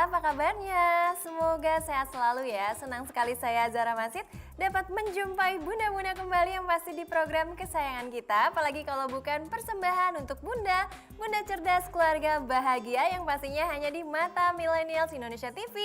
apa kabarnya? Semoga sehat selalu ya. Senang sekali saya Zara Masid dapat menjumpai bunda-bunda kembali yang pasti di program kesayangan kita. Apalagi kalau bukan persembahan untuk bunda, bunda cerdas keluarga bahagia yang pastinya hanya di Mata Millennials Indonesia TV,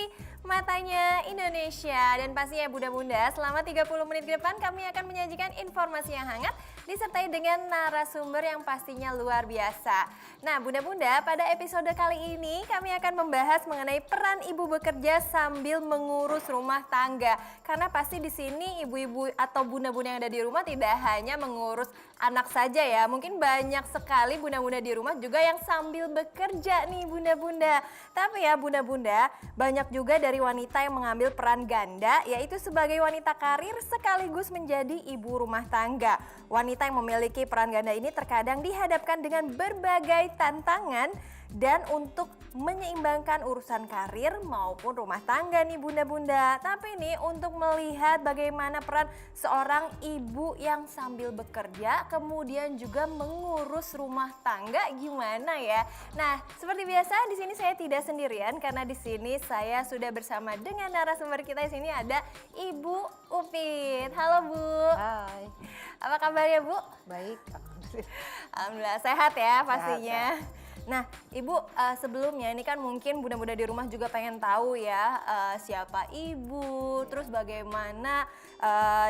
matanya Indonesia. Dan pastinya bunda-bunda selama 30 menit ke depan kami akan menyajikan informasi yang hangat disertai dengan narasumber yang pastinya luar biasa. Nah bunda-bunda, pada episode kali ini kami akan membahas mengenai peran ibu bekerja sambil mengurus rumah tangga. Karena pasti di sini ibu-ibu atau bunda-bunda yang ada di rumah tidak hanya mengurus anak saja ya. Mungkin banyak sekali bunda-bunda di rumah juga yang sambil bekerja nih bunda-bunda. Tapi ya bunda-bunda, banyak juga dari wanita yang mengambil peran ganda, yaitu sebagai wanita karir sekaligus menjadi ibu rumah tangga. Wanita yang memiliki peran ganda ini terkadang dihadapkan dengan berbagai tantangan dan untuk menyeimbangkan urusan karir maupun rumah tangga nih bunda-bunda. Tapi nih untuk melihat bagaimana peran seorang ibu yang sambil bekerja kemudian juga mengurus rumah tangga gimana ya. Nah, seperti biasa di sini saya tidak sendirian karena di sini saya sudah bersama dengan narasumber kita. Di sini ada Ibu Upit. Halo Bu. Hai. Apa kabar ya Bu? Baik, alhamdulillah. Alhamdulillah sehat ya pastinya. Sehat. Nah Ibu, sebelumnya ini kan mungkin bunda-bunda di rumah juga pengen tahu ya siapa Ibu, terus bagaimana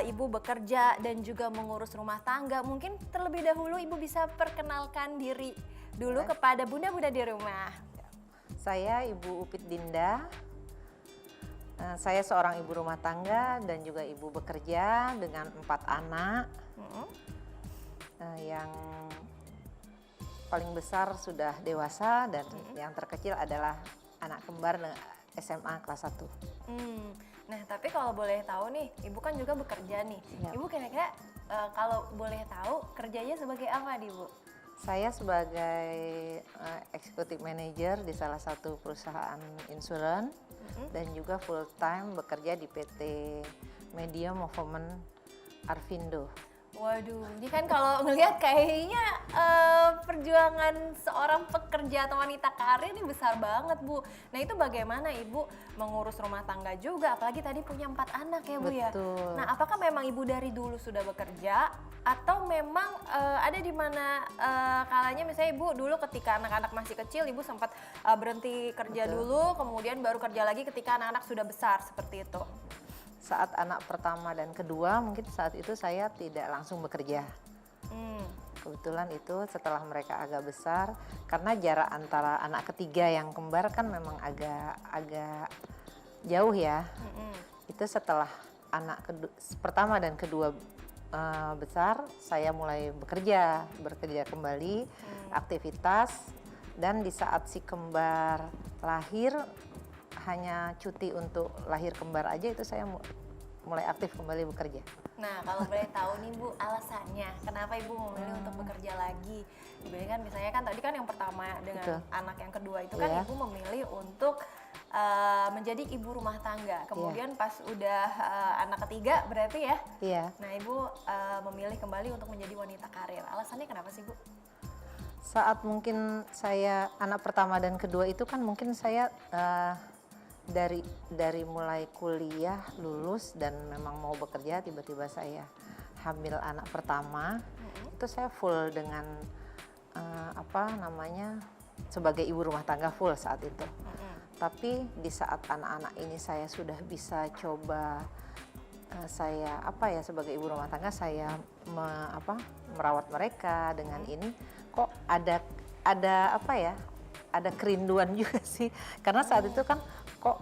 Ibu bekerja dan juga mengurus rumah tangga. Mungkin terlebih dahulu Ibu bisa perkenalkan diri dulu kepada bunda-bunda di rumah. Saya Ibu Upit Dinda. Saya seorang ibu rumah tangga dan juga ibu bekerja dengan 4 anak. Yang paling besar sudah dewasa dan yang terkecil adalah anak kembar SMA kelas 1. Nah tapi kalau boleh tahu nih, Ibu kan juga bekerja nih. Ya. Ibu kira-kira kalau boleh tahu kerjanya sebagai apa nih Bu? Saya sebagai executive manager di salah satu perusahaan insuran dan juga full time bekerja di PT Media Movement Arvindo. Waduh, ini kan kalau ngelihat kayaknya perjuangan seorang pekerja atau wanita karir ini besar banget Bu. Nah itu bagaimana Ibu mengurus rumah tangga juga, apalagi tadi punya 4 anak ya Bu. Betul. Ya. Nah apakah memang Ibu dari dulu sudah bekerja atau memang ada di mana kalanya misalnya Ibu dulu ketika anak-anak masih kecil Ibu sempat berhenti kerja dulu, kemudian baru kerja lagi ketika anak-anak sudah besar seperti itu? Saat anak pertama dan kedua mungkin saat itu saya tidak langsung bekerja. Kebetulan itu setelah mereka agak besar, karena jarak antara anak ketiga yang kembar kan memang agak jauh ya. Itu setelah anak pertama dan kedua besar, saya mulai bekerja kembali, aktivitas, dan di saat si kembar lahir, hanya cuti untuk lahir kembar aja itu saya mulai aktif kembali bekerja. Nah kalau boleh tahu nih Bu alasannya kenapa Ibu memilih untuk bekerja lagi dibandingkan misalnya kan tadi kan yang pertama dengan anak yang kedua itu kan Ibu memilih untuk menjadi ibu rumah tangga, kemudian pas udah anak ketiga berarti ya? Iya. Nah Ibu memilih kembali untuk menjadi wanita karir, alasannya kenapa sih Bu? Saat mungkin saya anak pertama dan kedua itu kan mungkin saya dari mulai kuliah lulus dan memang mau bekerja, tiba-tiba saya hamil anak pertama. Itu saya full dengan sebagai ibu rumah tangga full saat itu. Tapi di saat anak-anak ini saya sudah bisa coba sebagai ibu rumah tangga saya merawat mereka dengan ini, kok ada kerinduan juga sih, karena saat itu kan kok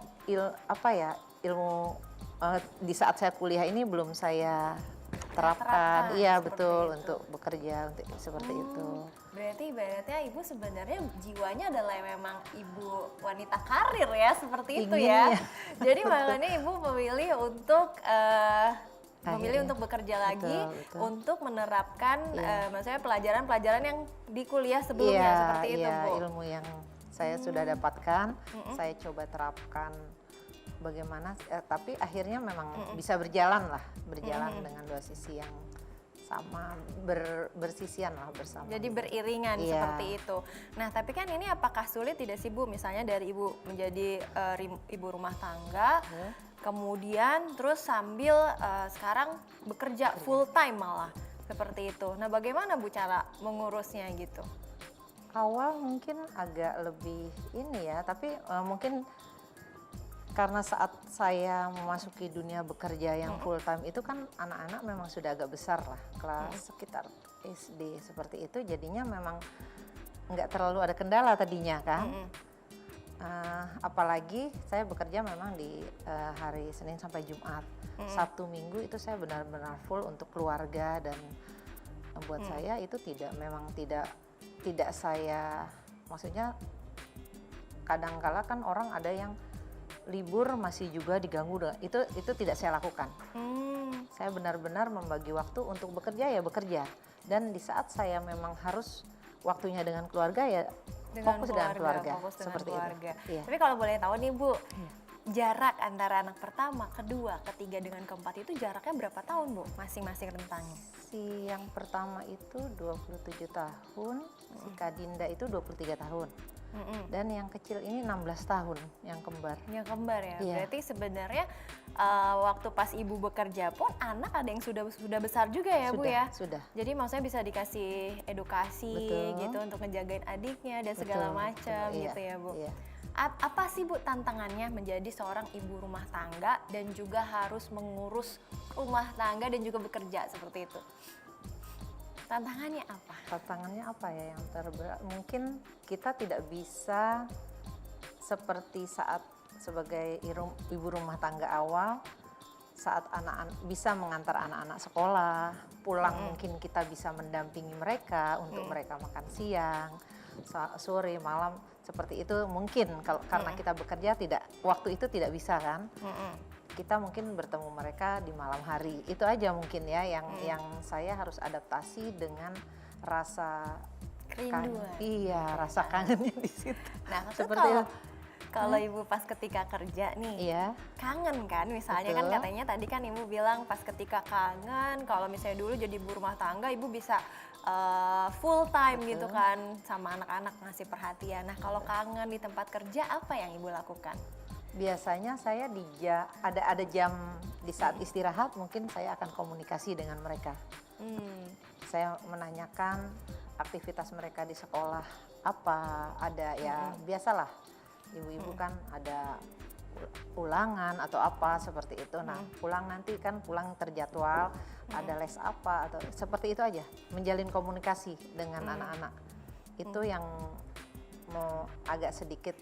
ilmu di saat saya kuliah ini belum saya terapkan. Iya betul, untuk bekerja seperti itu. Berarti ibaratnya Ibu sebenarnya jiwanya adalah memang ibu wanita karir ya, seperti itu ya. Jadi makanya Ibu memilih untuk untuk bekerja lagi, untuk menerapkan maksudnya pelajaran-pelajaran yang di kuliah sebelumnya seperti itu Bu. Ilmu yang saya sudah dapatkan, saya coba terapkan bagaimana, tapi akhirnya memang bisa berjalan dengan dua sisi yang sama bersisian lah bersama. Jadi beriringan seperti itu. Nah, tapi kan ini apakah sulit tidak sih Bu, misalnya dari Ibu menjadi ibu rumah tangga, kemudian terus sambil sekarang bekerja full time malah seperti itu. Nah, bagaimana Bu cara mengurusnya gitu? Awal mungkin agak lebih ini ya, tapi mungkin karena saat saya memasuki dunia bekerja yang full time itu kan anak-anak memang sudah agak besar lah, kelas sekitar SD seperti itu, jadinya memang nggak terlalu ada kendala tadinya kan. Apalagi saya bekerja memang di hari Senin sampai Jumat. Sabtu Minggu itu saya benar-benar full untuk keluarga, dan buat saya itu memang tidak saya, maksudnya kadang-kala kan orang ada yang libur masih juga diganggu dengan itu tidak saya lakukan. Saya benar-benar membagi waktu untuk bekerja ya bekerja, dan di saat saya memang harus waktunya dengan keluarga ya fokus dengan keluarga seperti itu. Iya. Tapi kalau boleh tahu nih Bu, jarak antara anak pertama, kedua, ketiga dengan keempat itu jaraknya berapa tahun Bu masing-masing rentangnya? Si yang pertama itu 27 tahun, si Kadinda itu 23 tahun. Dan yang kecil ini 16 tahun, yang kembar. Yang kembar ya. Iya. Berarti sebenarnya waktu pas Ibu bekerja pun anak ada yang sudah besar juga ya Bu ya. Sudah. Jadi maksudnya bisa dikasih edukasi gitu untuk ngejagain adiknya dan segala macam gitu ya Bu. Iya. Apa sih Bu tantangannya menjadi seorang ibu rumah tangga dan juga harus mengurus rumah tangga dan juga bekerja seperti itu? Tantangannya apa? Tantangannya apa ya yang terberat? Mungkin kita tidak bisa seperti saat sebagai ibu rumah tangga awal, saat anak-anak bisa mengantar anak-anak sekolah, pulang mungkin kita bisa mendampingi mereka untuk mereka makan siang, sore, malam, seperti itu mungkin karena kita bekerja waktu itu tidak bisa kan. Kita mungkin bertemu mereka di malam hari, itu aja mungkin ya yang saya harus adaptasi dengan rasa kerinduan. Iya, rasa kangennya di situ. Nah, seperti kalau Ibu pas ketika kerja nih, kangen kan misalnya. Betul. Kan katanya tadi kan Ibu bilang pas ketika kangen, kalau misalnya dulu jadi ibu rumah tangga Ibu bisa full time gitu kan sama anak-anak ngasih perhatian. Nah, kalau kangen di tempat kerja apa yang Ibu lakukan? Biasanya saya ada jam di saat istirahat, mungkin saya akan komunikasi dengan mereka. Saya menanyakan aktivitas mereka di sekolah apa, ada ya biasalah ibu-ibu kan ada ulangan atau apa seperti itu. Nah, pulang terjadwal, ada les apa atau seperti itu aja, menjalin komunikasi dengan anak-anak. Itu yang mau agak sedikit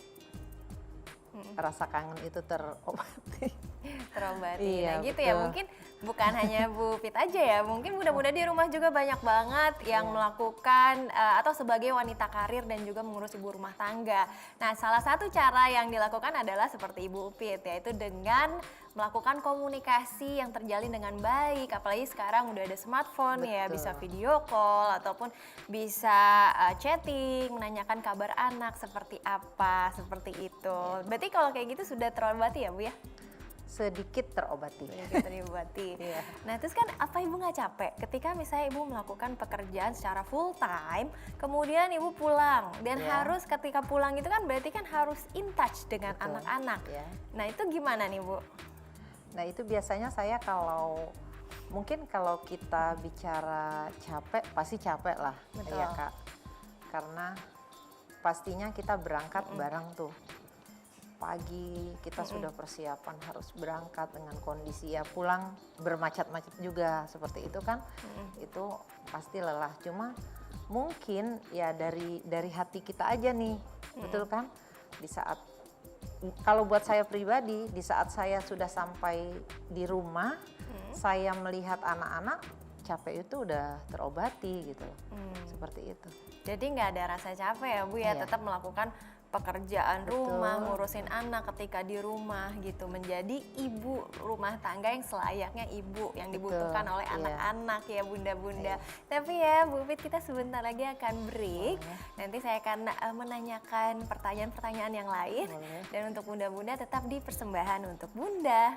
rasa kangen itu terobati. Iya, nah gitu betul. Ya mungkin bukan hanya Bu Pit aja ya, mungkin mudah-mudahan di rumah juga banyak banget yang melakukan atau sebagai wanita karir dan juga mengurus ibu rumah tangga. Nah, salah satu cara yang dilakukan adalah seperti Ibu Pit, yaitu dengan melakukan komunikasi yang terjalin dengan baik. Apalagi sekarang udah ada smartphone ya, bisa video call ataupun bisa chatting, menanyakan kabar anak seperti apa, seperti itu. Berarti kalau kayak gitu sudah terobati ya Bu ya? Sedikit terobati. Iya. Nah, terus kan apa Ibu nggak capek ketika misalnya Ibu melakukan pekerjaan secara full time, kemudian Ibu pulang dan harus ketika pulang itu kan berarti kan harus in touch dengan anak-anak. Nah, itu gimana nih Bu? Nah, itu biasanya saya mungkin kalau kita bicara capek pasti capek lah. Betul. Ya Kak. Karena pastinya kita berangkat bareng tuh. Pagi kita sudah persiapan harus berangkat dengan kondisi ya pulang bermacet-macet juga seperti itu kan. Itu pasti lelah, cuma mungkin ya dari hati kita aja nih. Betul kan? Di saat kalau buat saya pribadi, di saat saya sudah sampai di rumah, saya melihat anak-anak, capek itu udah terobati gitu. Seperti itu. Jadi nggak ada rasa capek ya Bu ya, tetap melakukan pekerjaan rumah, ngurusin anak ketika di rumah gitu, menjadi ibu rumah tangga yang selayaknya ibu yang dibutuhkan oleh anak-anak ya bunda-bunda. Tapi ya Bu Pit, kita sebentar lagi akan break. Nanti saya akan menanyakan pertanyaan-pertanyaan yang lain. Dan untuk bunda-bunda tetap di Persembahan untuk Bunda.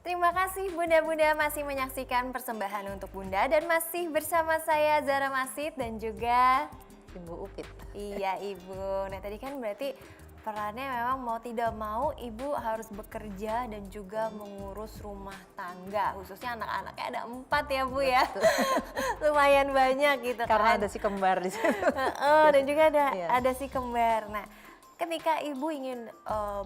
Terima kasih Bunda-Bunda masih menyaksikan persembahan untuk Bunda dan masih bersama saya Zara Masid dan juga Ibu Upit. iya Ibu. Nah tadi kan berarti perannya memang mau tidak mau Ibu harus bekerja dan juga mengurus rumah tangga. Khususnya anak-anaknya ada 4 ya Bu ya. Lumayan banyak gitu Karena kan. ada si kembar di situ. Dan juga Iya. ada si kembar. Nah ketika Ibu ingin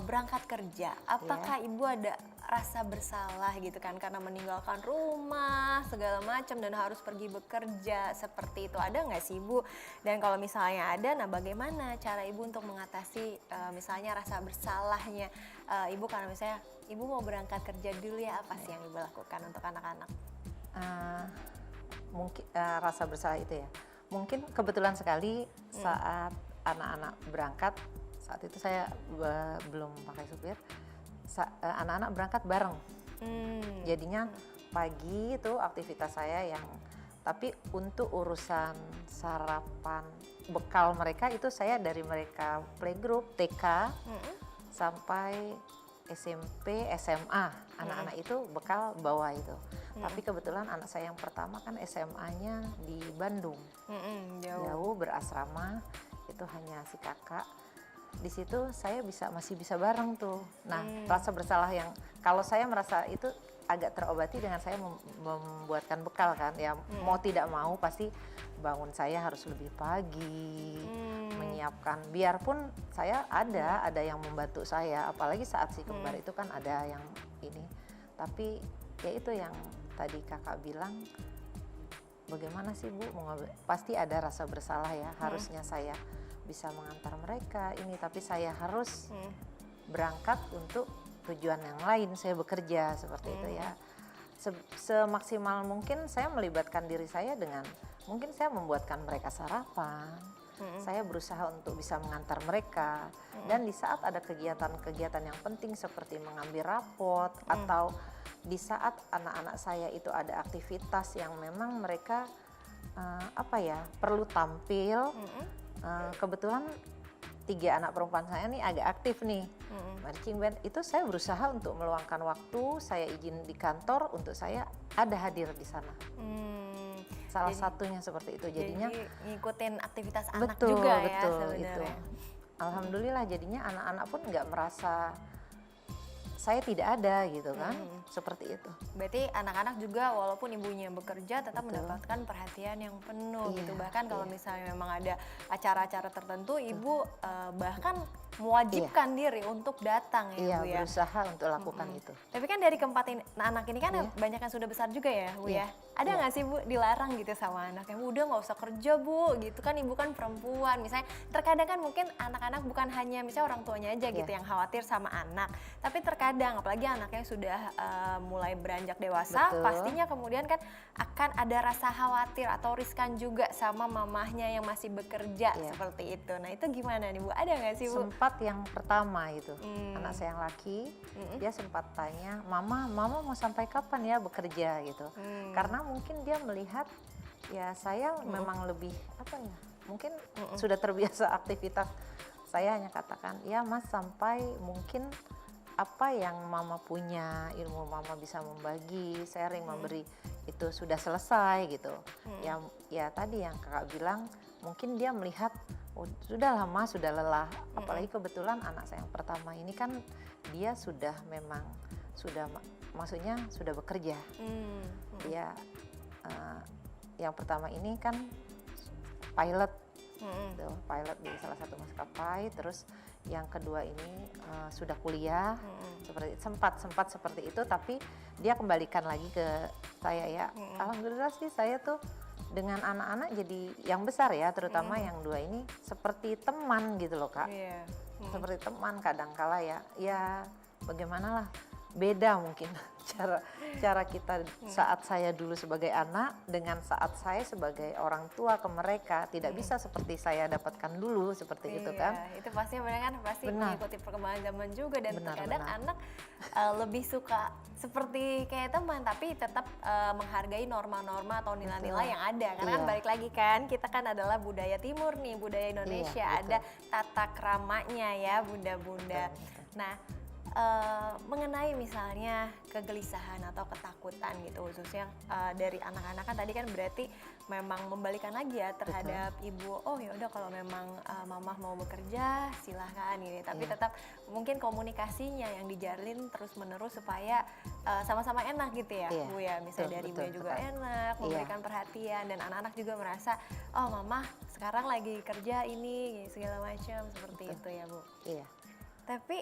berangkat kerja, apakah Ibu ada rasa bersalah gitu kan karena meninggalkan rumah segala macam dan harus pergi bekerja seperti itu, ada nggak sih Ibu? Dan kalau misalnya ada, nah bagaimana cara Ibu untuk mengatasi misalnya rasa bersalahnya Ibu karena misalnya Ibu mau berangkat kerja dulu ya, apa sih yang Ibu lakukan untuk anak-anak? Mungkin rasa bersalah itu ya. Mungkin kebetulan sekali saat anak-anak berangkat, saat itu saya belum pakai supir. Anak-anak berangkat bareng. Jadinya pagi itu aktivitas saya yang, tapi untuk urusan sarapan bekal mereka itu saya dari mereka playgroup TK sampai SMP SMA, anak-anak itu bekal bawa itu. Tapi kebetulan anak saya yang pertama kan SMA-nya di Bandung, jauh berasrama, itu hanya si kakak. Di situ saya masih bisa bareng tuh. Nah, rasa bersalah yang kalau saya merasa itu agak terobati dengan saya membuatkan bekal kan, ya mau tidak mau pasti bangun saya harus lebih pagi, menyiapkan. Biarpun saya ada yang membantu saya, apalagi saat si kembar itu kan ada yang ini. Tapi ya itu yang tadi kakak bilang, bagaimana sih Bu? Pasti ada rasa bersalah ya, harusnya saya bisa mengantar mereka ini, tapi saya harus berangkat untuk tujuan yang lain, saya bekerja seperti itu ya. Semaksimal mungkin saya melibatkan diri saya dengan, mungkin saya membuatkan mereka sarapan, saya berusaha untuk bisa mengantar mereka, dan di saat ada kegiatan-kegiatan yang penting seperti mengambil rapot, atau di saat anak-anak saya itu ada aktivitas yang memang mereka perlu tampil. Kebetulan 3 anak perempuan saya nih agak aktif nih, marching band itu saya berusaha untuk meluangkan waktu, saya izin di kantor untuk saya ada hadir di sana. Salah satunya seperti itu, jadinya ngikutin aktivitas anak juga ya sebenarnya. Itu. Alhamdulillah jadinya anak-anak pun nggak merasa saya tidak ada gitu kan, seperti itu. Berarti anak-anak juga walaupun ibunya bekerja tetap mendapatkan perhatian yang penuh gitu. Bahkan kalau misalnya memang ada acara-acara tertentu, ibu bahkan mewajibkan diri untuk datang ya Bu ya. Berusaha untuk lakukan itu. Tapi kan dari keempat anak ini kan banyak yang sudah besar juga ya Bu ya. Ada nggak sih Bu dilarang gitu sama anaknya, udah nggak usah kerja Bu gitu kan, ibu kan perempuan misalnya. Terkadang kan mungkin anak-anak bukan hanya misalnya orang tuanya aja gitu yang khawatir sama anak, tapi terkadang apalagi anaknya sudah mulai beranjak dewasa, pastinya kemudian kan akan ada rasa khawatir atau riskan juga sama mamahnya yang masih bekerja seperti itu. Nah itu gimana nih Bu, ada nggak sih Bu? Sempat yang pertama itu, anak saya yang laki, dia sempat tanya, mama mau sampai kapan ya bekerja gitu. Karena mungkin dia melihat ya saya memang lebih mungkin sudah terbiasa aktivitas. Saya hanya katakan, ya Mas sampai mungkin apa yang mama punya, ilmu mama bisa membagi, sharing, memberi itu sudah selesai gitu. Ya tadi yang kakak bilang, mungkin dia melihat sudah lama, sudah lelah. Apalagi kebetulan anak saya yang pertama ini kan dia sudah memang maksudnya sudah bekerja. Dia yang pertama ini kan pilot, pilot di salah satu maskapai. Terus yang kedua ini sudah kuliah, sempat seperti itu. Tapi dia kembalikan lagi ke saya ya. Alhamdulillah sih saya tuh dengan anak-anak jadi yang besar ya, terutama yang 2 ini seperti teman gitu loh Kak. Seperti teman kadangkala ya bagaimanalah, beda mungkin cara kita saat saya dulu sebagai anak dengan saat saya sebagai orang tua ke mereka, tidak bisa seperti saya dapatkan dulu seperti itu kan. Itu pastinya benar kan, pasti mengikuti perkembangan zaman juga, dan terkadang anak lebih suka seperti kayak teman tapi tetap menghargai norma-norma atau nilai-nilai yang ada, karena kan balik lagi kan kita kan adalah budaya timur nih, budaya Indonesia, ada tata keramanya ya bunda-bunda. Nah mengenai misalnya kegelisahan atau ketakutan gitu, khususnya dari anak-anak kan tadi kan berarti memang membalikan lagi ya terhadap ibu, oh ya udah kalau memang mamah mau bekerja silahkan ini, tapi tetap mungkin komunikasinya yang dijalin terus-menerus supaya sama-sama enak gitu ya Bu ya, misalnya dari ibunya juga enak, memberikan perhatian, dan anak-anak juga merasa oh mamah sekarang lagi kerja ini segala macam seperti itu ya Bu. Iya. Tapi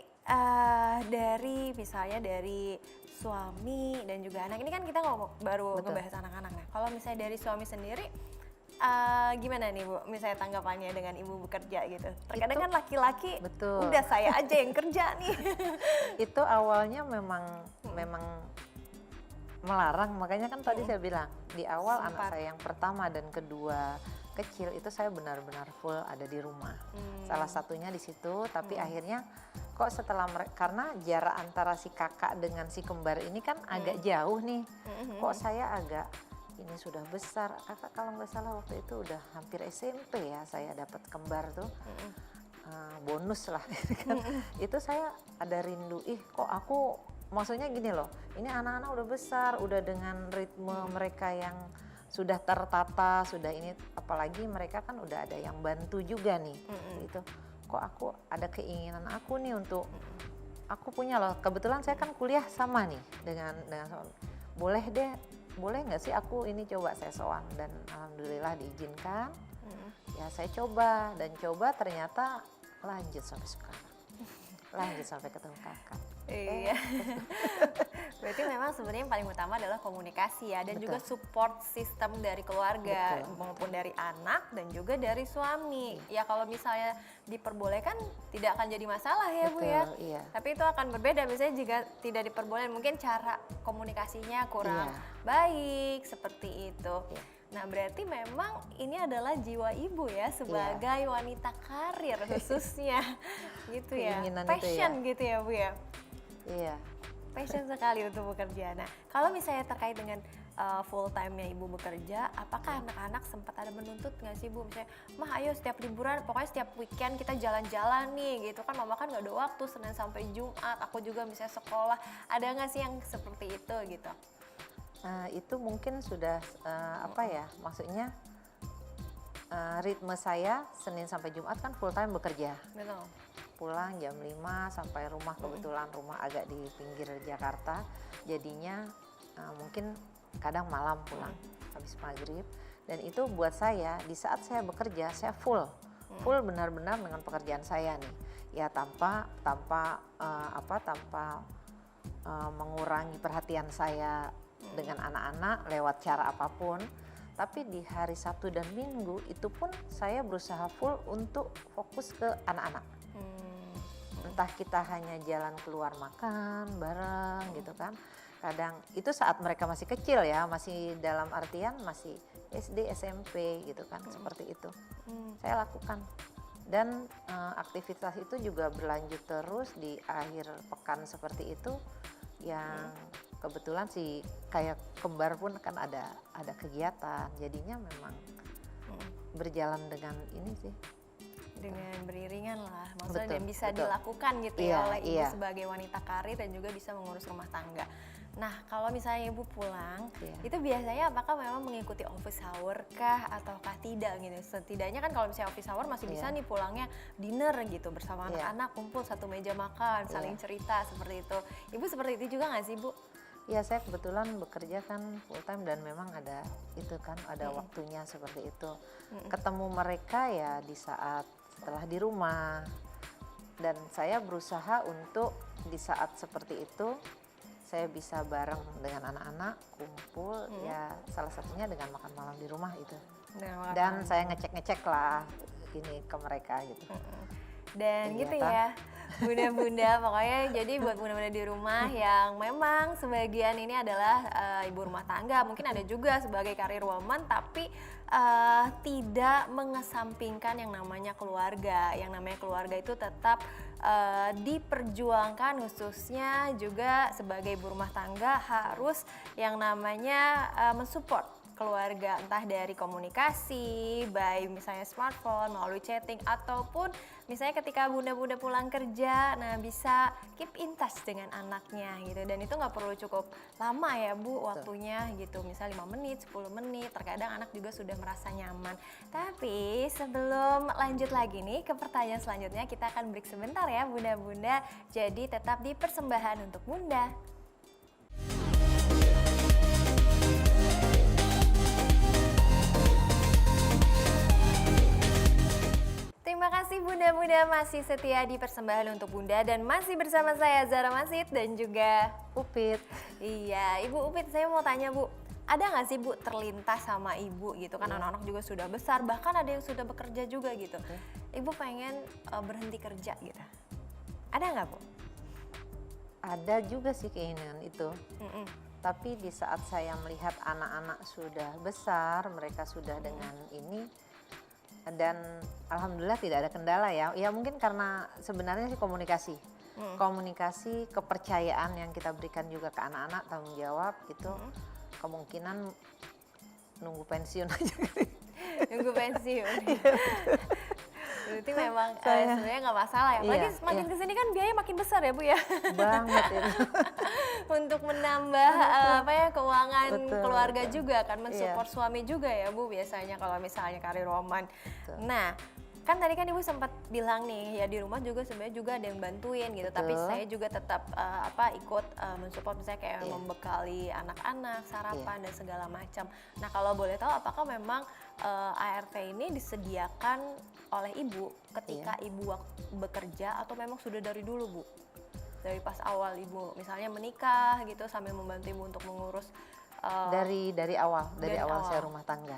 dari misalnya dari suami dan juga anak, ini kan kita baru ngebahas anak-anak. Nah, kalau misalnya dari suami sendiri gimana nih Bu, misalnya tanggapannya dengan ibu bekerja gitu? Terkadang kan laki-laki udah saya aja yang kerja nih. Itu awalnya memang melarang, makanya kan tadi saya bilang di awal anak saya yang pertama dan kedua kecil itu saya benar-benar full ada di rumah. Salah satunya di situ, tapi akhirnya kok setelah karena jarak antara si kakak dengan si kembar ini kan agak jauh nih. Kok saya agak ini sudah besar, kakak kalau nggak salah waktu itu udah hampir SMP ya saya dapat kembar tuh. Bonus lah kan. Itu saya ada rindu, kok aku maksudnya gini loh, ini anak-anak udah besar, udah dengan ritme mereka yang sudah tertata, sudah ini, apalagi mereka kan udah ada yang bantu juga nih, gitu. Kok aku ada keinginan aku nih untuk, aku punya loh, kebetulan saya kan kuliah sama nih dengan boleh nggak sih aku ini coba saya soan, dan alhamdulillah diizinkan. Ya saya coba ternyata lanjut sampai sekarang, lanjut sampai ketemu kakak. Iya. Berarti memang sebenarnya yang paling utama adalah komunikasi ya, dan juga support system dari keluarga maupun dari anak dan juga dari suami. Ya kalau misalnya diperbolehkan tidak akan jadi masalah ya Bu ya. Tapi itu akan berbeda misalnya jika tidak diperbolehkan, mungkin cara komunikasinya kurang baik seperti itu. Nah berarti memang ini adalah jiwa ibu ya sebagai wanita karir khususnya gitu ya, passion gitu ya Bu ya. Iya. Passion sekali untuk bekerja. Nah, kalau misalnya terkait dengan full time-nya ibu bekerja, apakah anak-anak sempat ada menuntut nggak sih Bu? Misalnya, mah ayo setiap liburan, pokoknya setiap weekend kita jalan-jalan nih gitu kan, mama kan nggak ada waktu Senin sampai Jumat, aku juga misalnya sekolah, ada nggak sih yang seperti itu gitu? Itu mungkin sudah maksudnya ritme saya Senin sampai Jumat kan full time bekerja. Betul. Pulang jam 5 sampai rumah, kebetulan rumah agak di pinggir Jakarta, jadinya mungkin kadang malam pulang habis maghrib, dan itu buat saya di saat saya bekerja saya full benar-benar dengan pekerjaan saya nih ya, tanpa mengurangi perhatian saya dengan anak-anak lewat cara apapun. Tapi di hari Sabtu dan Minggu itu pun saya berusaha full untuk fokus ke anak-anak. Entah kita hanya jalan keluar makan bareng gitu kan. Kadang itu saat mereka masih kecil ya, masih dalam artian masih SD, SMP gitu kan, seperti itu. Saya lakukan. Dan aktivitas itu juga berlanjut terus di akhir pekan seperti itu, yang kebetulan sih kayak kembar pun kan ada kegiatan, jadinya memang berjalan dengan ini sih, dengan beriringan lah, maksudnya dan bisa dilakukan gitu ya oleh ibu sebagai wanita karir dan juga bisa mengurus rumah tangga. Nah kalau misalnya ibu pulang, itu biasanya apakah memang mengikuti office hour kah ataukah tidak gitu? Setidaknya kan kalau misalnya office hour masih bisa nih pulangnya dinner gitu bersama anak-anak, kumpul satu meja makan, saling cerita seperti itu. Ibu seperti itu juga nggak sih Bu? Ya saya kebetulan bekerja kan full time dan memang ada itu kan, ada waktunya seperti itu. Ketemu mereka ya di saat setelah di rumah, dan saya berusaha untuk di saat seperti itu saya bisa bareng dengan anak-anak kumpul, ya salah satunya dengan makan malam di rumah itu. Dan saya ngecek lah ini ke mereka gitu. Dan gitu ya bunda-bunda, pokoknya jadi buat bunda-bunda di rumah yang memang sebagian ini adalah ibu rumah tangga, mungkin ada juga sebagai karir woman tapi tidak mengesampingkan yang namanya keluarga. Yang namanya keluarga itu tetap diperjuangkan, khususnya juga sebagai ibu rumah tangga harus yang namanya mensupport keluarga, entah dari komunikasi, by misalnya smartphone, melalui chatting, ataupun misalnya ketika bunda-bunda pulang kerja, nah bisa keep in touch dengan anaknya gitu. Dan itu nggak perlu cukup lama ya Bu waktunya gitu, misalnya 5 menit, 10 menit, terkadang anak juga sudah merasa nyaman. Tapi sebelum lanjut lagi nih ke pertanyaan selanjutnya, kita akan break sebentar ya bunda-bunda, jadi tetap di Persembahan untuk Bunda. Terima kasih bunda-bunda masih setia di Persembahan untuk Bunda dan masih bersama saya Zara Masid dan juga Upit. Iya, Ibu Upit, saya mau tanya Bu, ada nggak sih Bu terlintas sama Ibu gitu kan, anak-anak juga sudah besar, bahkan ada yang sudah bekerja juga gitu. Ibu pengen berhenti kerja gitu. Ada nggak Bu? Ada juga sih keinginan itu. Tapi di saat saya melihat anak-anak sudah besar, mereka sudah dengan ini, dan alhamdulillah tidak ada kendala ya. Ya mungkin karena sebenarnya sih komunikasi. Komunikasi, kepercayaan yang kita berikan juga ke anak-anak, tanggung jawab itu kemungkinan nunggu pensiun aja. Nunggu pensiun. Berarti memang sebenarnya nggak masalah ya. Apalagi makin kesini kan biaya makin besar ya Bu ya. Banget itu. Untuk menambah keuangan keluarga juga kan, mensupport suami juga ya Bu biasanya kalau misalnya karir Roman. Nah, kan tadi kan Ibu sempat bilang nih ya di rumah juga sebenarnya juga ada yang bantuin gitu, tapi saya juga tetap ikut mensupport misalnya kayak membekali anak-anak, sarapan dan segala macam. Nah, kalau boleh tahu apakah memang ART ini disediakan oleh Ibu ketika Ibu bekerja atau memang sudah dari dulu Bu? Dari pas awal Ibu misalnya menikah gitu sambil membantu Ibu untuk mengurus dari awal saya rumah tangga.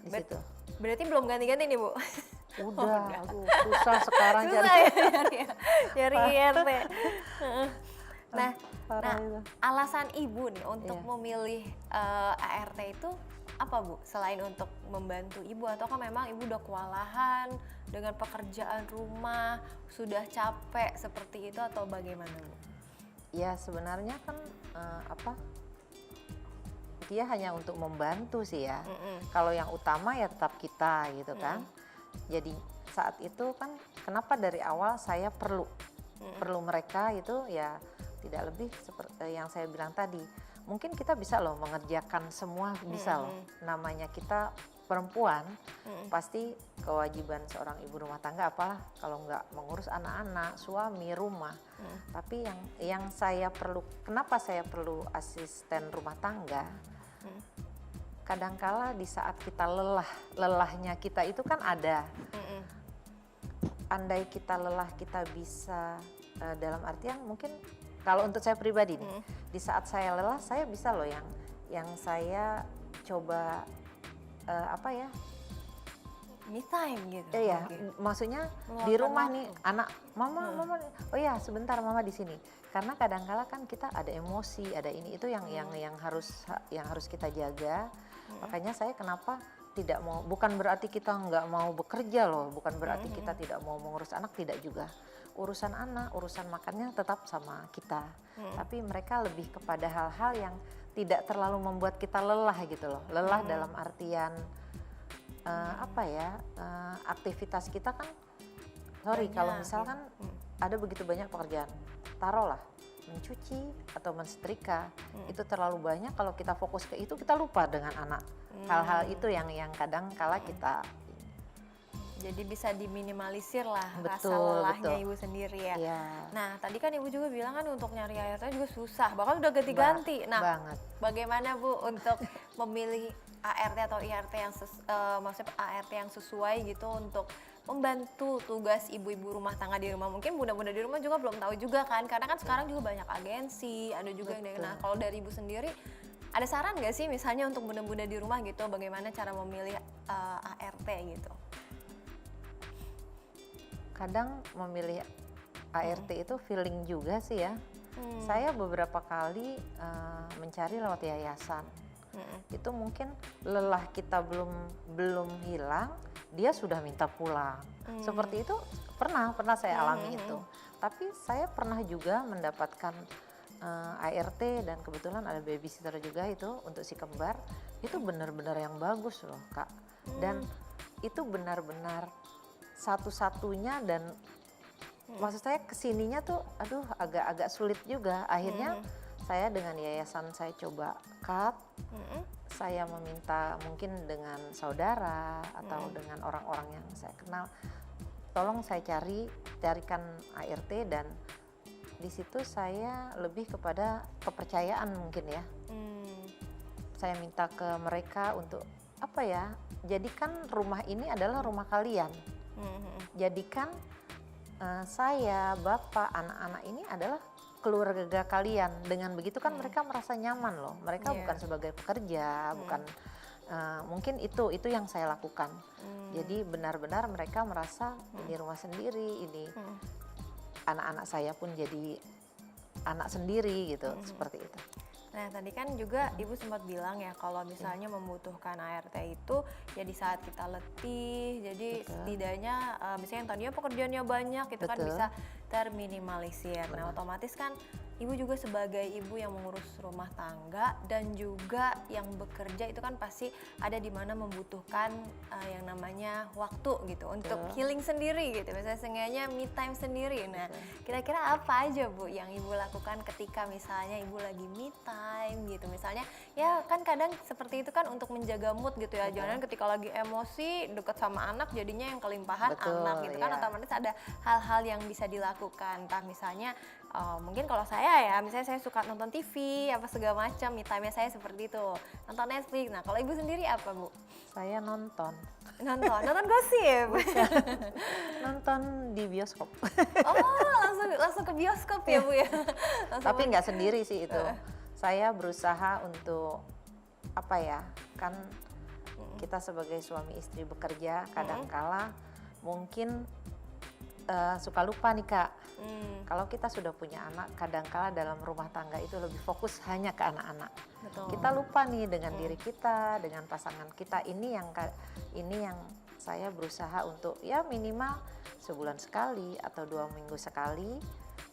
Di situ. Berarti belum ganti-ganti nih Bu? Udah, aduh susah sekarang nyari IRT. Nah, itu. alasan Ibu nih untuk memilih ART itu apa Bu? Selain untuk membantu Ibu, ataukah memang Ibu udah kewalahan dengan pekerjaan rumah, sudah capek seperti itu atau bagaimana Bu? Ya sebenarnya kan dia hanya untuk membantu sih ya. Kalau yang utama ya tetap kita gitu kan. Jadi saat itu kan kenapa dari awal saya perlu mereka itu ya tidak lebih seperti yang saya bilang tadi. Mungkin kita bisa loh mengerjakan semua, bisa loh. Namanya kita perempuan, pasti kewajiban seorang ibu rumah tangga apalah kalau nggak mengurus anak-anak, suami, rumah. Tapi yang saya perlu, kenapa saya perlu asisten rumah tangga? Kadangkala di saat kita lelahnya kita itu kan ada. Andai kita lelah, kita bisa dalam artian mungkin kalau untuk saya pribadi nih, di saat saya lelah saya bisa loh yang saya coba me time gitu. Iya, maksudnya di rumah nih anak mama, oh ya sebentar mama di sini. Karena kadangkala kan kita ada emosi, ada ini itu yang harus kita jaga. Makanya saya kenapa tidak mau, bukan berarti kita nggak mau bekerja loh, bukan berarti kita tidak mau mengurus anak, tidak juga. Urusan anak, urusan makannya tetap sama kita. Tapi mereka lebih kepada hal-hal yang tidak terlalu membuat kita lelah gitu loh. Lelah dalam artian aktivitas kita kan, kalau misalkan ada begitu banyak pekerjaan, taruhlah mencuci atau mensetrika, itu terlalu banyak, kalau kita fokus ke itu kita lupa dengan anak. Hal-hal itu yang kadang kala kita jadi bisa diminimalisir lah rasa lelahnya Ibu sendiri ya. Nah tadi kan Ibu juga bilang kan untuk nyari ART juga susah, bahkan udah ganti-ganti. Nah bagaimana Bu untuk memilih ART atau IRT yang maksudnya ART yang sesuai gitu untuk membantu tugas ibu-ibu rumah tangga di rumah? Mungkin bunda-bunda di rumah juga belum tahu juga kan, karena kan sekarang juga banyak agensi, ada juga yang nah kalau dari Ibu sendiri ada saran nggak sih misalnya untuk bunda-bunda di rumah gitu, bagaimana cara memilih ART gitu? Kadang memilih ART itu feeling juga sih ya. Saya beberapa kali mencari lewat yayasan. Itu mungkin lelah kita belum hilang, dia sudah minta pulang. Seperti itu pernah saya alami itu. Tapi saya pernah juga mendapatkan ART dan kebetulan ada babysitter juga itu untuk si kembar. itu benar-benar yang bagus loh Kak. Dan itu benar-benar satu-satunya, dan maksud saya kesininya tuh aduh agak-agak sulit juga. Akhirnya saya dengan yayasan saya coba cut, saya meminta mungkin dengan saudara atau dengan orang-orang yang saya kenal, tolong saya carikan ART, dan di situ saya lebih kepada kepercayaan mungkin ya. Saya minta ke mereka untuk apa ya, jadikan rumah ini adalah rumah kalian. Jadikan saya, bapak, anak-anak ini adalah keluarga kalian. Dengan begitu kan mereka merasa nyaman loh. Mereka bukan sebagai pekerja, bukan mungkin itu yang saya lakukan. Jadi benar-benar mereka merasa ini rumah sendiri, ini anak-anak saya pun jadi anak sendiri gitu, seperti itu. Nah tadi kan juga Ibu sempat bilang ya kalau misalnya membutuhkan ART itu ya di saat kita letih, jadi setidaknya misalnya yang tadinya pekerjaannya banyak itu kan bisa terminimalisir. Nah otomatis kan Ibu juga sebagai ibu yang mengurus rumah tangga dan juga yang bekerja itu kan pasti ada di mana membutuhkan yang namanya waktu gitu untuk healing sendiri gitu, misalnya seenggaknya me time sendiri. Nah kira-kira apa aja Bu yang Ibu lakukan ketika misalnya Ibu lagi me time gitu, misalnya ya kan kadang seperti itu kan untuk menjaga mood gitu ya, jangan ketika lagi emosi deket sama anak jadinya yang kelimpahan anak gitu kan, otomatis ada hal-hal yang bisa dilakukan, entah misalnya mungkin kalau saya ya, misalnya saya suka nonton TV apa segala macam, me time-nya saya seperti itu, nonton Netflix. Nah kalau Ibu sendiri apa Bu? Saya nonton Gosip. nonton di bioskop. langsung ke bioskop ya Bu ya. Tapi nggak sendiri sih itu. Saya berusaha untuk apa ya, kan kita sebagai suami istri bekerja kadangkala mungkin suka lupa nih Kak. Kalau kita sudah punya anak, kadangkala dalam rumah tangga itu lebih fokus hanya ke anak-anak. Kita lupa nih dengan diri kita, dengan pasangan kita. Ini yang saya berusaha untuk ya minimal sebulan sekali atau 2 minggu sekali.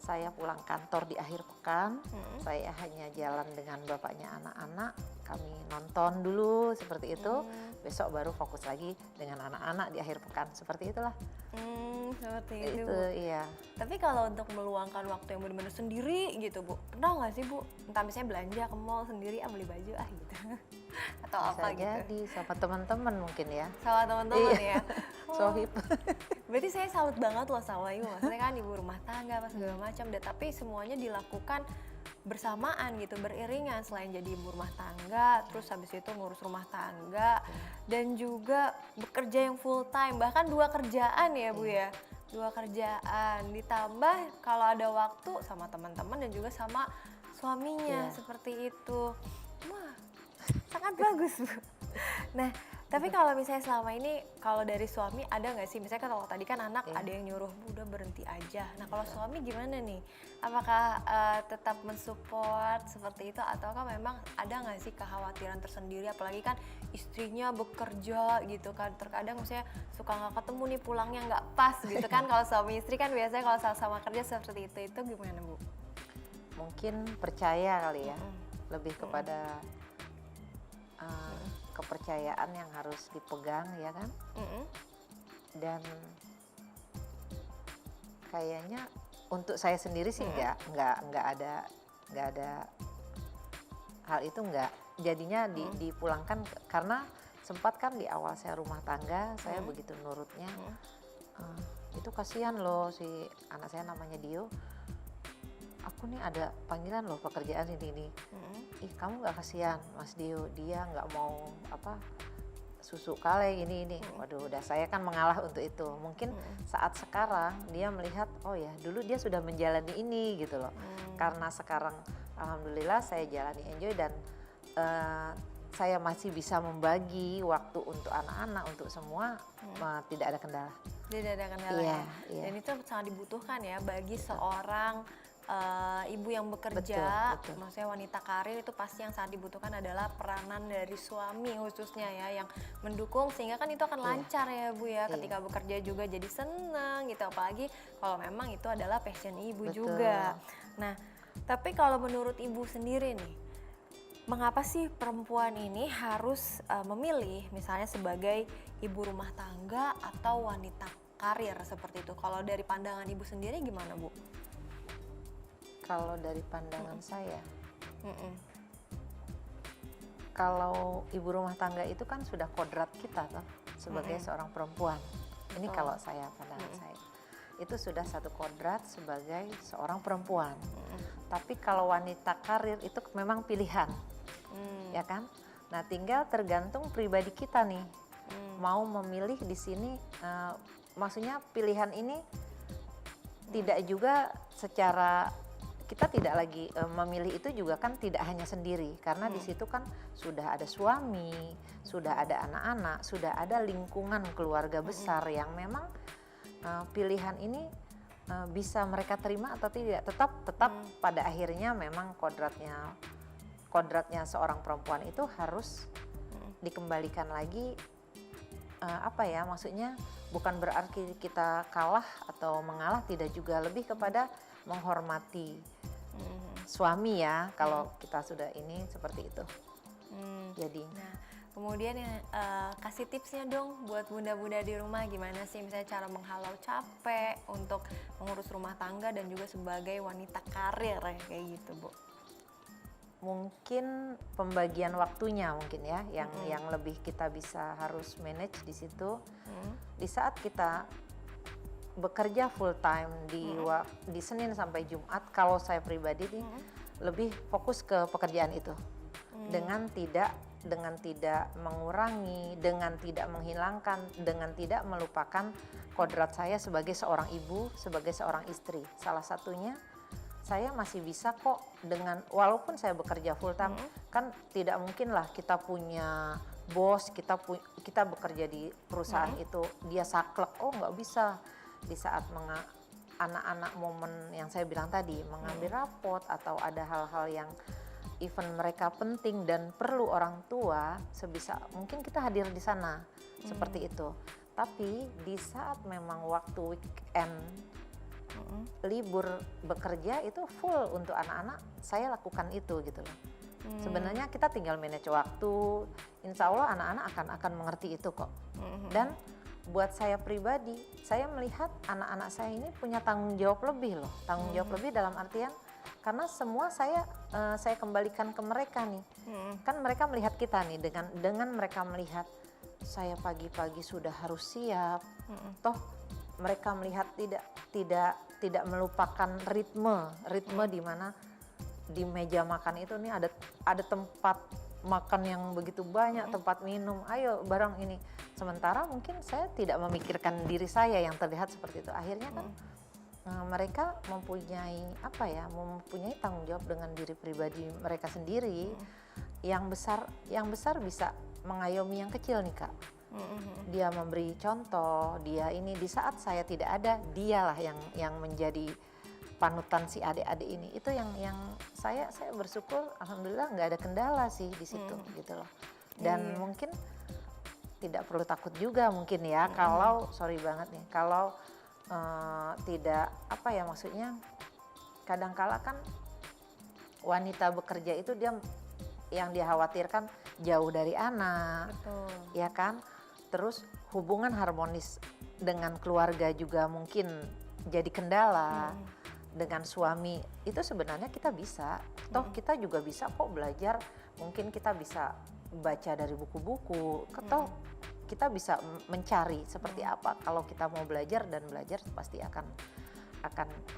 Saya pulang kantor di akhir pekan, saya hanya jalan dengan bapaknya anak-anak, kami nonton dulu seperti itu, besok baru fokus lagi dengan anak-anak di akhir pekan, seperti itulah. Seperti itu Bu. Iya. Tapi kalau untuk meluangkan waktu yang benar-benar sendiri gitu Bu, pernah nggak sih Bu, entah misalnya belanja ke mall sendiri, beli baju gitu, atau Bisa apa gitu? jadi sama teman-teman mungkin ya. Sama teman-teman ya. Sohib. Berarti saya salut banget loh sama Ibu, maksudnya kan ibu rumah tangga apa segala macam, tapi semuanya dilakukan bersamaan gitu, beriringan, selain jadi ibu rumah tangga, terus habis itu ngurus rumah tangga, dan juga bekerja yang full time, bahkan 2 kerjaan ya Bu ya, 2 kerjaan, ditambah kalau ada waktu sama teman-teman dan juga sama suaminya, seperti itu. Wah, sangat bagus Bu. Nah, tapi kalau misalnya selama ini kalau dari suami ada nggak sih, misalnya kalau tadi kan anak ada yang nyuruh udah berhenti aja. Nah kalau suami gimana nih? Apakah tetap mensupport seperti itu, ataukah memang ada nggak sih kekhawatiran tersendiri? Apalagi kan istrinya bekerja gitu kan, terkadang misalnya suka nggak ketemu nih, pulangnya nggak pas gitu kan. Kalau suami istri kan biasanya kalau sama-sama kerja seperti itu gimana Bu? Mungkin percaya kali ya, lebih kepada kepercayaan yang harus dipegang ya kan. Dan kayaknya untuk saya sendiri sih nggak ada hal itu, nggak jadinya dipulangkan, karena sempat kan di awal saya rumah tangga saya begitu nurutnya. Itu kasihan loh si anak saya namanya Dio, aku nih ada panggilan loh pekerjaan ini. Ih kamu nggak kasihan Mas Dio, dia nggak mau susu kale ini. Waduh, udah saya kan mengalah untuk itu. Mungkin saat sekarang dia melihat oh ya dulu dia sudah menjalani ini gitu loh. Karena sekarang alhamdulillah saya jalani enjoy, dan saya masih bisa membagi waktu untuk anak-anak, untuk semua, tidak ada kendala. Tidak ada kendala ya. Dan itu sangat dibutuhkan ya bagi seorang ibu yang bekerja, betul. Maksudnya wanita karir itu pasti yang sangat dibutuhkan adalah peranan dari suami khususnya ya, yang mendukung, sehingga kan itu akan lancar ya Bu ya, ketika bekerja juga jadi seneng gitu, apalagi kalau memang itu adalah passion ibu juga. Nah, tapi kalau menurut Ibu sendiri nih, mengapa sih perempuan ini harus memilih misalnya sebagai ibu rumah tangga atau wanita karir seperti itu? Kalau dari pandangan ibu sendiri gimana, Bu? Kalau dari pandangan saya, Mm-mm. kalau ibu rumah tangga itu kan sudah kodrat kita toh sebagai seorang perempuan. Ini Betul. kalau saya pandangan saya. Itu sudah satu kodrat sebagai seorang perempuan. Tapi kalau wanita karir itu memang pilihan. Ya kan? Nah, tinggal tergantung pribadi kita nih. Mau memilih di sini maksudnya pilihan ini tidak juga secara kita tidak lagi memilih itu juga kan tidak hanya sendiri karena di situ kan sudah ada suami, sudah ada anak-anak, sudah ada lingkungan keluarga besar yang memang pilihan ini bisa mereka terima atau tidak. Tetap pada akhirnya memang kodratnya seorang perempuan itu harus dikembalikan lagi apa ya maksudnya bukan berarti kita kalah atau mengalah, tidak juga, lebih kepada menghormati suami ya kalau kita sudah ini seperti itu. Jadi Nah, kemudian kasih tipsnya dong buat bunda-bunda di rumah gimana sih misalnya cara menghalau capek untuk mengurus rumah tangga dan juga sebagai wanita karir kayak gitu, Bu. mungkin pembagian waktunya mungkin ya yang lebih kita bisa harus manage di situ. Di saat kita bekerja full time di Senin sampai Jumat, kalau saya pribadi nih lebih fokus ke pekerjaan itu dengan tidak mengurangi, dengan tidak menghilangkan, dengan tidak melupakan kodrat saya sebagai seorang ibu, sebagai seorang istri. Salah satunya saya masih bisa kok dengan walaupun saya bekerja full time, kan tidak mungkin lah kita punya bos, kita bekerja di perusahaan itu dia saklek, oh nggak bisa. Di saat anak-anak momen yang saya bilang tadi mengambil rapot atau ada hal-hal yang event mereka penting dan perlu orang tua, sebisa mungkin kita hadir di sana seperti itu. Tapi di saat memang waktu weekend libur bekerja itu full untuk anak-anak, saya lakukan itu gitu loh. Sebenarnya kita tinggal manage waktu, insya Allah anak-anak akan mengerti itu kok. Dan buat saya pribadi, saya melihat anak-anak saya ini punya tanggung jawab lebih loh. Tanggung jawab lebih dalam artian karena semua saya kembalikan ke mereka nih. Kan mereka melihat kita nih dengan mereka melihat saya pagi-pagi sudah harus siap. Toh mereka melihat tidak melupakan ritme di mana di meja makan itu nih ada tempat makan yang begitu banyak, tempat minum, ayo bareng ini. Sementara mungkin saya tidak memikirkan diri saya yang terlihat seperti itu. Akhirnya kan mereka mempunyai tanggung jawab dengan diri pribadi mereka sendiri. Yang besar bisa mengayomi yang kecil nih Kak. Dia memberi contoh, dia ini di saat saya tidak ada, dialah yang menjadi panutan si adik-adik ini. Itu yang saya bersyukur, alhamdulillah nggak ada kendala sih di situ gitu loh. Dan mungkin tidak perlu takut juga mungkin ya kalau sorry banget nih kalau tidak maksudnya kadangkala kan wanita bekerja itu yang dia khawatirkan jauh dari anak. Betul. Ya kan, terus hubungan harmonis dengan keluarga juga mungkin jadi kendala. Dengan suami itu sebenarnya kita bisa, toh kita juga bisa kok belajar, mungkin kita bisa baca dari buku-buku, toh kita bisa mencari seperti apa. Kalau kita mau belajar pasti akan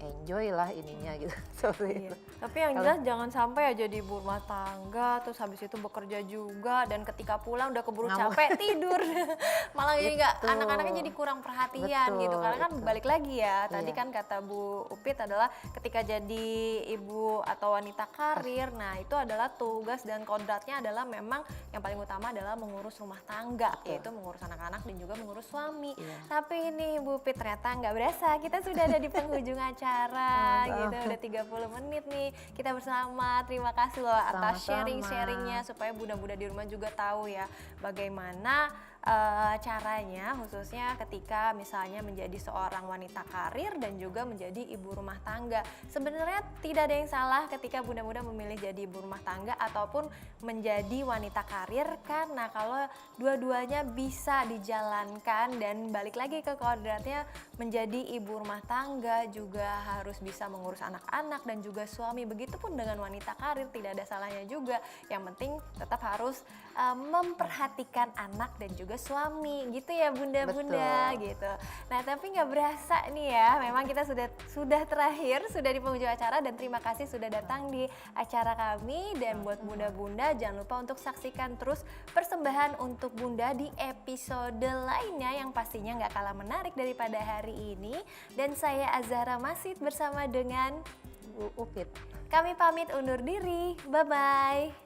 enjoy lah ininya gitu. Seperti itu. Tapi yang jelas jangan sampai ya jadi ibu rumah tangga terus habis itu bekerja juga dan ketika pulang udah keburu capek tidur malah jadi nggak anak-anaknya jadi kurang perhatian gitu karena kan balik lagi ya tadi kan kata Bu Upit adalah ketika jadi ibu atau wanita karir, nah itu adalah tugas dan kodratnya adalah memang yang paling utama adalah mengurus rumah tangga, yaitu mengurus anak-anak dan juga mengurus suami. Tapi ini Bu Upit ternyata nggak berasa kita sudah ada di penghujung acara gitu, udah 30 menit nih kita bersama. Terima kasih loh atas sharing-sharingnya supaya bunda-bunda di rumah juga tahu ya bagaimana caranya khususnya ketika misalnya menjadi seorang wanita karir dan juga menjadi ibu rumah tangga. Sebenarnya tidak ada yang salah ketika bunda-bunda memilih jadi ibu rumah tangga ataupun menjadi wanita karir, karena kalau dua-duanya bisa dijalankan dan balik lagi ke kodratnya menjadi ibu rumah tangga juga harus bisa mengurus anak-anak dan juga suami. Begitupun dengan wanita karir, tidak ada salahnya juga. Yang penting tetap harus memperhatikan anak dan juga suami gitu ya bunda-bunda gitu. Nah tapi nggak berasa nih ya, memang kita sudah terakhir, sudah di penghujung acara, dan terima kasih sudah datang di acara kami. Dan buat bunda-bunda jangan lupa untuk saksikan terus persembahan untuk bunda di episode lainnya yang pastinya nggak kalah menarik daripada hari ini. Dan saya Azahra Masid bersama dengan Bu Upit. kami pamit undur diri, bye bye.